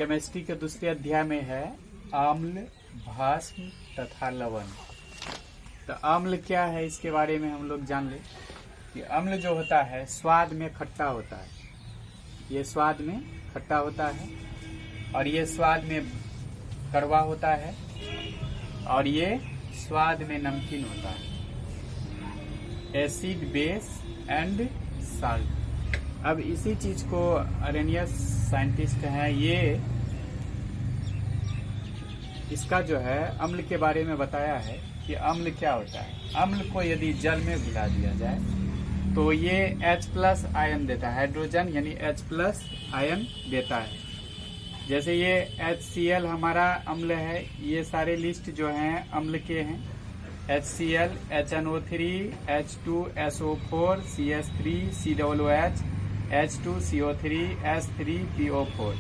Chemistry के दूसरे अध्याय में है अम्ल, भस्म तथा लवण। तो अम्ल क्या है इसके बारे में हम लोग जान ले कि अम्ल जो होता है स्वाद में खट्टा होता है, ये स्वाद में खट्टा होता है और ये स्वाद में कड़वा होता है और ये स्वाद में नमकीन होता है। Acid, base and salt. अब इसी चीज को अरेनियस साइंटिस्ट हैं, ये इसका जो है अम्ल के बारे में बताया है कि अम्ल क्या होता है। अम्ल को यदि जल में घुला दिया जाए तो ये H+ आयन देता है, हाइड्रोजन यानी H+ आयन देता है। जैसे ये HCl हमारा अम्ल है, ये सारे लिस्ट जो हैं अम्ल के हैं। HCl, HNO3, H2SO4, CH3, COOH, H2CO3, H3PO4।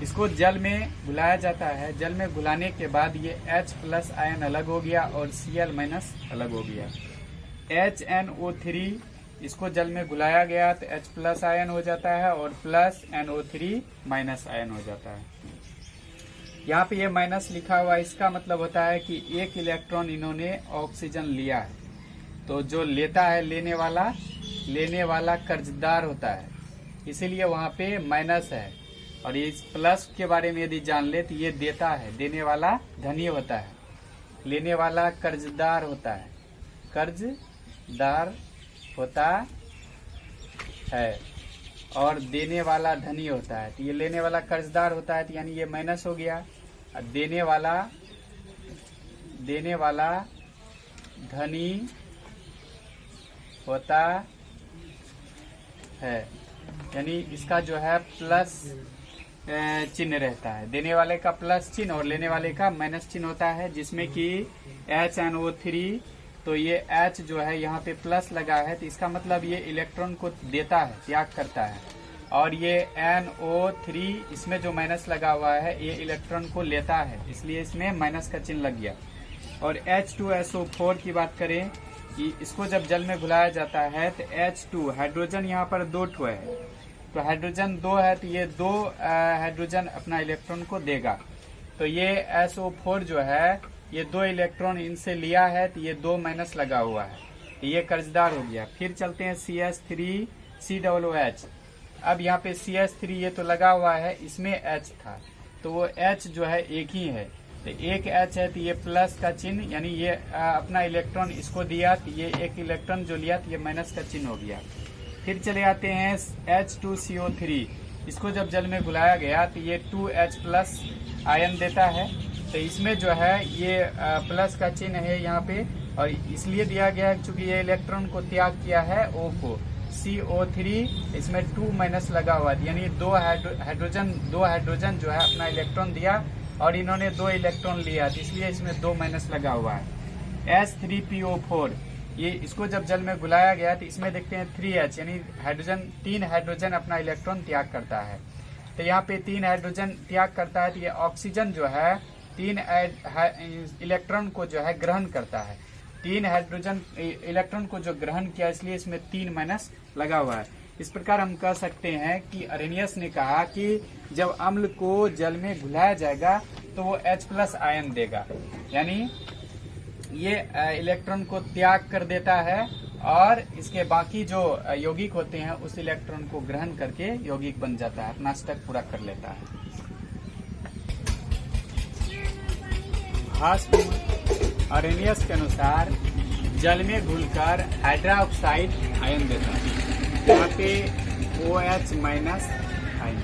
इसको जल में घुलाया जाता है। जल में घुलाने के बाद ये H+ आयन अलग हो गया और Cl- अलग हो गया। HNO3 इसको जल में घुलाया गया तो H+ आयन हो जाता है और NO3- आयन हो जाता है। यहाँ पे ये माइनस लिखा हुआ, इसका मतलब होता है कि एक इलेक्ट्रॉन इन्होंने ऑक्सीजन लिया है, तो जो लेता है लेने वाला कर्जदार होता है, इसीलिए वहाँ पे माइनस है। और इस प्लस के बारे में यदि जान ले तो ये देता है, देने वाला धनी होता है, लेने वाला कर्जदार होता है, कर्जदार होता है और देने वाला धनी होता है। तो ये लेने वाला कर्जदार होता है, तो यानी ये माइनस हो गया। और देने वाला धनी होता है, यानी इसका जो है प्लस चिन्ह रहता है। देने वाले का प्लस चिन्ह और लेने वाले का माइनस चिन्ह होता है, जिसमें कि HNO3, तो ये H जो है यहाँ पे प्लस लगा है, तो इसका मतलब ये इलेक्ट्रॉन को देता है, त्याग करता है। और ये NO3 इसमें जो माइनस लगा हुआ है ये इलेक्ट्रॉन को लेता है, इसलिए इसमें माइनस का चिन्ह लग गया। और H2SO4 की बात करें कि इसको जब जल में घुलाया जाता है तो H2 हाइड्रोजन यहाँ पर 2 ठो है, तो हाइड्रोजन 2 है, तो ये 2 हाइड्रोजन अपना इलेक्ट्रॉन को देगा। तो ये SO4 जो है ये 2 इलेक्ट्रॉन इनसे लिया है, तो ये 2 माइनस लगा हुआ है, तो ये कर्जदार हो गया। फिर चलते हैं CH3 COOH। अब यहाँ पे CH3 ये तो लगा हुआ है, इसमें H था, तो वो H जो है एक ही है, तो एक H है, तो ये प्लस का चिन्ह, यानी ये अपना इलेक्ट्रॉन इसको दिया, तो ये एक इलेक्ट्रॉन जो लिया तो ये माइनस का चिन्ह हो गया। फिर चले आते हैं H2CO3। इसको जब जल में घुलाया गया तो ये 2H+ आयन देता है, तो इसमें जो है ये प्लस का चिन्ह है यहाँ पे, और इसलिए दिया गया है क्योंकि ये इलेक्ट्रॉन को त्याग किया है O को। CO3 इसमें 2- लगा हुआ है, यानी 2 हाइड्रोजन जो है अपना इलेक्ट्रॉन दिया और इन्होंने 2 इलेक्ट्रॉन लिया, इसलिए इसमें 2- लगा हुआ है। H3PO4 ये इसको जब जल में घुलाया गया तो इसमें देखते हैं 3H, यानी 3 हाइड्रोजन अपना इलेक्ट्रॉन त्याग करता है। तो यहाँ पे 3 हाइड्रोजन त्याग करता है, तो ये ऑक्सीजन जो है 3 इलेक्ट्रॉन को जो है ग्रहण करता है। 3 हाइड्रोजन इलेक्ट्रॉन को जो ग्रहण किया, इसलिए इसमें 3- लगा हुआ है। इस प्रकार हम कह सकते हैं कि अरेनियस ने कहा कि जब अम्ल को जल में घुलाया जाएगा तो वो H+ आयन देगा, यानी ये इलेक्ट्रॉन को त्याग कर देता है और इसके बाकी जो यौगिक होते हैं उस इलेक्ट्रॉन को ग्रहण करके यौगिक बन जाता है, अपना स्टक पूरा कर लेता है। भस्म अरेनियस के अनुसार जल में घुलकर हाइड्रोक्साइड आयन देता है। यहाँ पे OH- आयन,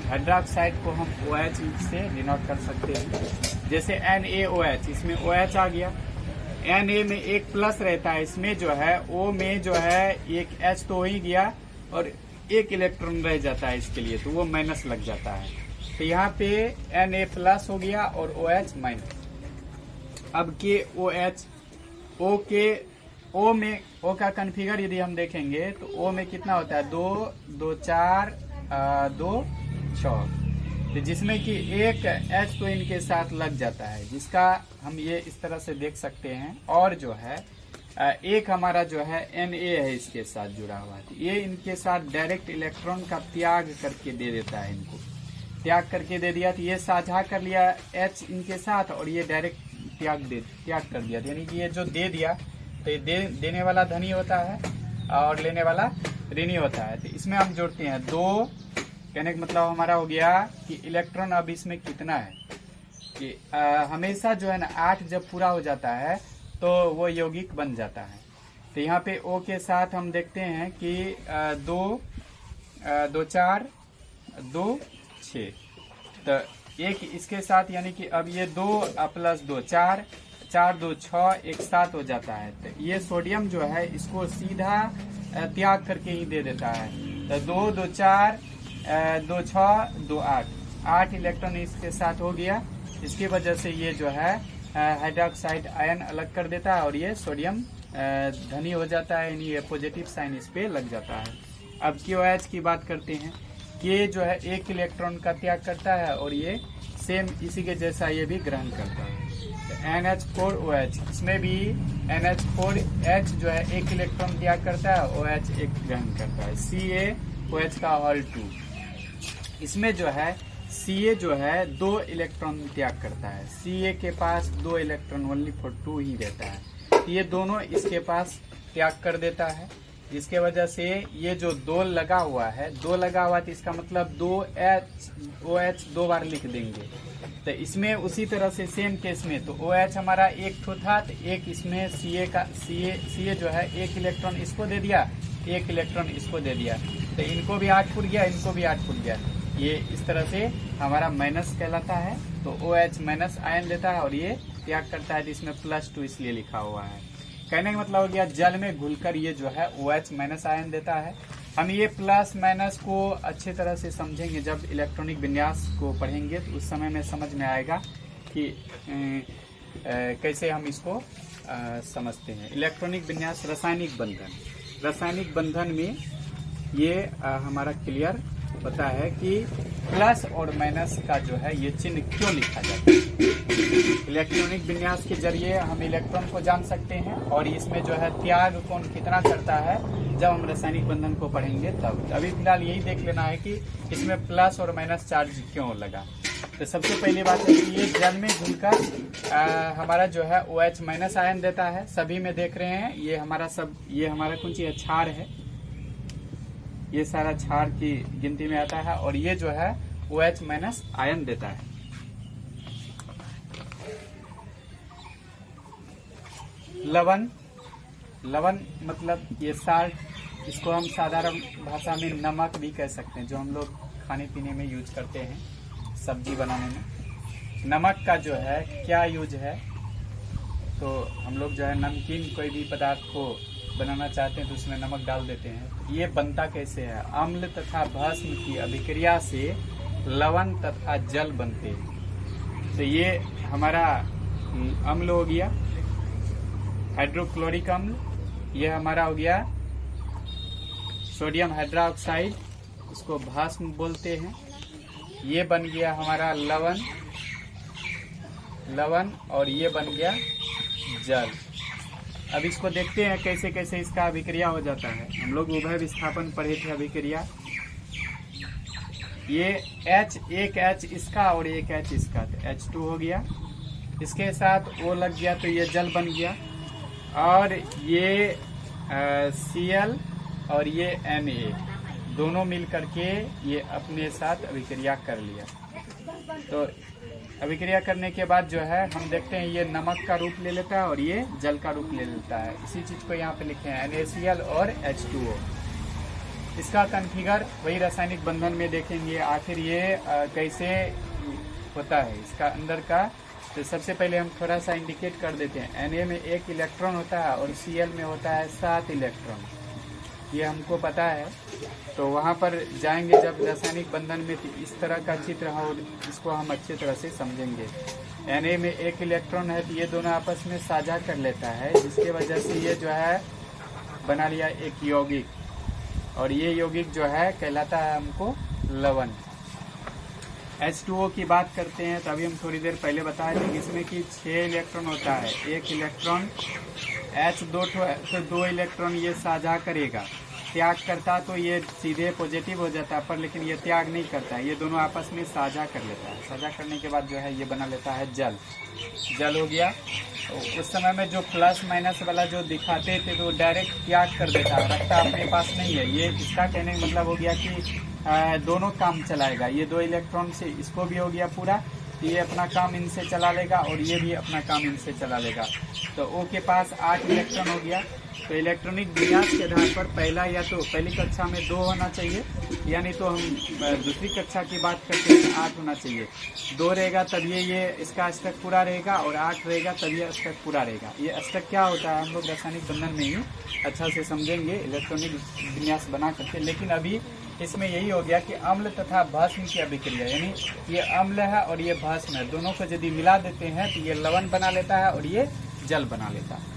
हाइड्रोक्साइड को हम OH से डिनोट कर सकते हैं। जैसे NaOH, इसमें OH आ गया। Na में एक प्लस रहता है, इसमें जो है O में जो है एक H तो हो ही गया और एक इलेक्ट्रॉन रह जाता है इसके लिए, तो वो माइनस लग जाता है। तो यहाँ पे Na+ हो गया और OH-। अब के OH, O के O में O का कन्फिगर यदि हम देखेंगे तो O में कितना होता है, 2, 2, 4, 2, 6, तो जिसमें कि एक H तो इनके साथ लग जाता है, जिसका हम ये इस तरह से देख सकते हैं। और जो है एक हमारा जो है Na है इसके साथ जुड़ा हुआ है, तो ये इनके साथ डायरेक्ट इलेक्ट्रॉन का त्याग करके दे देता है इनको। त्याग करके दे दिया, तो ये साझा कर लिया H इनके साथ और ये डायरेक्ट त्याग कर दिया। यानी कि ये जो दे दिया तो ये देने वाला धनी होता है और लेने वाला ऋणी होता है। तो इसमें हम जोड़ते हैं 2, कहने का मतलब हमारा हो गया कि इलेक्ट्रॉन अब इसमें कितना है कि हमेशा जो है ना 8 जब पूरा हो जाता है तो वो यौगिक बन जाता है। तो यहाँ पे O के साथ हम देखते हैं कि 2 2 4 2 6, तो एक इसके साथ यानी कि अब ये 2 + 2 4 4 2 6 एक 7 हो जाता है। तो ये सोडियम जो है इसको सीधा त्याग करके ही दे देता है। तो 2 2 4 2 6 2 8 इलेक्ट्रॉन इसके साथ हो गया। इसकी वजह से ये जो है हाइड्रोक्साइड आयन अलग कर देता है और ये सोडियम धनी हो जाता है, यानी ये पॉजिटिव साइन इस पे लग जाता है। अब KOH की बात करते हैं। K जो है 1 इलेक्ट्रॉन का त्याग करता है और ये सेम इसी के जैसा ये भी ग्रहण करता है। तो NH4OH, इसमें भी NH4H जो है 1 इलेक्ट्रॉन त्याग करता है, OH 1 ग्रहण करता है। CaOH का होल 2, इसमें जो है Ca जो है 2 इलेक्ट्रॉन त्याग करता है। Ca के पास 2 इलेक्ट्रॉन ओनली फॉर 2 ही रहता है। ये दोनों इसके पास त्याग कर देता है, जिसके वजह से ये जो 2 लगा हुआ है, 2 लगा हुआ तो इसका मतलब 2OH 2 बार लिख देंगे। तो इसमें उसी तरह से सेम केस में तो OH हमारा 1 ठो था, तो एक इसमें Ca जो है 1 इलेक्ट्रॉन इसको दे दिया, 1 इलेक्ट्रॉन इसको दे दिया, तो इनको भी 8 फुट गया, इनको भी 8 फुट गया। ये इस तरह से हमारा माइनस कहलाता है। तो OH माइनस आयन देता है और ये त्याग करता है, इसमें +2 इसलिए लिखा हुआ है। कहने का मतलब हो गया जल में घुलकर ये जो है OH माइनस आयन देता है। हम ये प्लस माइनस को अच्छे तरह से समझेंगे जब इलेक्ट्रॉनिक विन्यास को पढ़ेंगे, तो उस समय में समझ में आएगा कि कैसे हम इसको समझते हैं। इलेक्ट्रॉनिक विन्यास, रासायनिक बंधन में ये हमारा क्लियर पता है कि प्लस और माइनस का जो है ये चिन्ह क्यों लिखा जाता है। इलेक्ट्रॉनिक विन्यास के जरिए हम इलेक्ट्रॉन को जान सकते हैं और इसमें जो है त्याग कौन कितना करता है जब हम रासायनिक बंधन को पढ़ेंगे तब। अभी फिलहाल यही देख लेना है कि इसमें प्लस और माइनस चार्ज क्यों लगा। तो सबसे पहली बात है कि ये जल में घुलकर हमारा जो है OH माइनस आयन देता है। सभी में देख रहे हैं ये हमारा कौन सी है, क्षार है, ये सारा क्षार की गिनती में आता है और ये जो है OH माइनस आयन देता है। लवण मतलब ये साल्ट, इसको हम साधारण भाषा में नमक भी कह सकते हैं, जो हम लोग खाने पीने में यूज करते हैं, सब्जी बनाने में। नमक का जो है क्या यूज है, तो हम लोग जो है नमकीन कोई भी पदार्थ को बनाना चाहते हैं तो उसमें नमक डाल देते हैं। ये बनता कैसे है, अम्ल तथा भस्म की अभिक्रिया से लवण तथा जल बनते हैं। तो ये हमारा अम्ल हो गया, हाइड्रोक्लोरिक अम्ल, ये हमारा हो गया सोडियम हाइड्रोक्साइड, उसको भस्म बोलते हैं। ये बन गया हमारा लवण और ये बन गया जल। अब इसको देखते हैं कैसे कैसे इसका अभिक्रिया हो जाता है। हम लोग उभय विस्थापन पढ़े थे अभिक्रिया। ये एक H इसका और एक H इसका, तो H2 हो गया, इसके साथ O लग गया तो ये जल बन गया, और ये Cl और ये Na दोनों मिल करके ये अपने साथ अभिक्रिया कर लिया। तो अभिक्रिया करने के बाद जो है हम देखते हैं ये नमक का रूप ले लेता है और ये जल का रूप ले लेता है। इसी चीज को यहाँ पे लिखे हैं NaCl और H2O। इसका कॉन्फ़िगर वही रासायनिक बंधन में देखेंगे आखिर ये कैसे होता है इसका अंदर का। तो सबसे पहले हम थोड़ा सा इंडिकेट कर देते हैं। Na में 1 इलेक्ट्रॉन होता है और Cl में होता है 7 इलेक्ट्रॉन, ये हमको पता है। तो वहाँ पर जाएंगे जब रासायनिक बंधन में, तो इस तरह का चित्र है और इसको हम अच्छे तरह से समझेंगे। Na में 1 इलेक्ट्रॉन है तो ये दोनों आपस में साझा कर लेता है, जिसके वजह से ये जो है बना लिया एक यौगिक, और ये यौगिक जो है कहलाता है हमको लवण। H2O की बात करते हैं तो अभी हम थोड़ी देर पहले बताए थे इसमें कि 6 इलेक्ट्रॉन होता है। 1 इलेक्ट्रॉन H2 तो 2 इलेक्ट्रॉन ये साझा करेगा, त्याग करता तो ये सीधे पॉजिटिव हो जाता है, पर लेकिन ये त्याग नहीं करता है, ये दोनों आपस में साझा कर लेता है। साझा करने के बाद जो है ये बना लेता है जल। जल हो गया। तो उस समय में जो प्लस माइनस वाला जो दिखाते थे तो डायरेक्ट त्याग कर देता है, रखता अपने पास नहीं है। ये इसका कहने का मतलब हो गया कि दोनों काम चलाएगा। ये 2 इलेक्ट्रॉन से इसको भी हो गया पूरा, ये अपना काम इनसे चला लेगा और ये भी अपना काम इनसे चला लेगा। तो O के पास 8 इलेक्ट्रॉन हो गया। तो इलेक्ट्रॉनिक विन्यास के आधार पर पहला या तो पहली कक्षा में 2 होना चाहिए, यानी तो हम दूसरी कक्षा की बात करते हैं 8 होना चाहिए। 2 रहेगा तब ये इसका स्टक पूरा रहेगा, और 8 रहेगा तब ये स्टक पूरा रहेगा। ये स्टक क्या होता है हम लोग रासायनिक बंधन में ही अच्छा से समझेंगे इलेक्ट्रॉनिक विन्यास बना करके। लेकिन अभी इसमें यही हो गया कि अम्ल तथा भस्म की अभिक्रिया, यानी ये अम्ल है और ये भस्म है, दोनों को यदि मिला देते हैं तो ये लवण बना लेता है और ये जल बना लेता है।